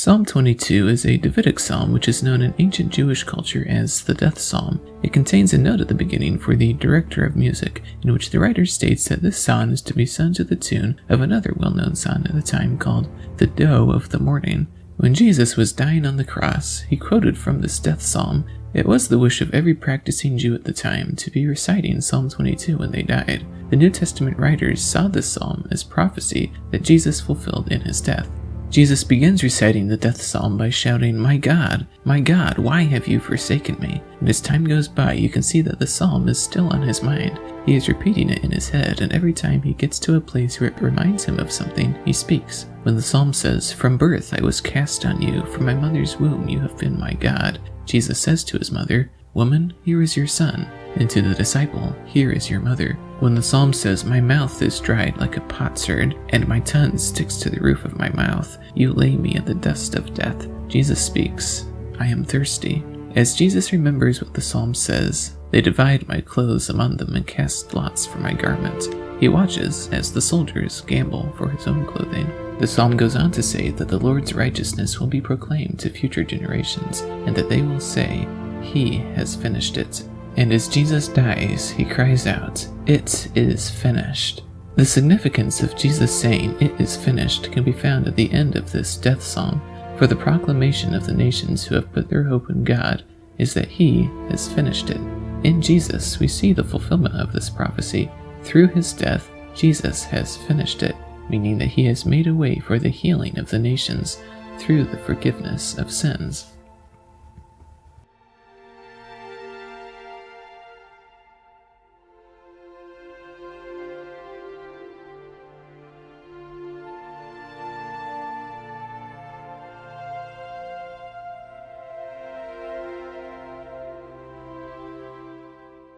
Psalm 22 is a Davidic psalm which is known in ancient Jewish culture as the Death Psalm. It contains a note at the beginning for the director of music, in which the writer states that this psalm is to be sung to the tune of another well-known song at the time called The Doe of the Morning. When Jesus was dying on the cross, he quoted from this death psalm. It was the wish of every practicing Jew at the time to be reciting Psalm 22 when they died. The New Testament writers saw this psalm as prophecy that Jesus fulfilled in his death. Jesus begins reciting the death psalm by shouting, my God, why have you forsaken me?" And as time goes by, you can see that the psalm is still on his mind. He is repeating it in his head, and every time he gets to a place where it reminds him of something, he speaks. When the psalm says, "From birth I was cast on you, from my mother's womb you have been my God," Jesus says to his mother, "Woman, here is your son," and to the disciple, "Here is your mother." When the psalm says, "My mouth is dried like a potsherd, and my tongue sticks to the roof of my mouth, you lay me in the dust of death," Jesus speaks, "I am thirsty." As Jesus remembers what the psalm says, "They divide my clothes among them and cast lots for my garment," he watches as the soldiers gamble for his own clothing. The psalm goes on to say that the Lord's righteousness will be proclaimed to future generations, and that they will say, "He has finished it." And as Jesus dies, he cries out, "It is finished." The significance of Jesus saying, "It is finished," can be found at the end of this death psalm, for the proclamation of the nations who have put their hope in God is that he has finished it. In Jesus, we see the fulfillment of this prophecy. Through his death, Jesus has finished it, meaning that he has made a way for the healing of the nations through the forgiveness of sins.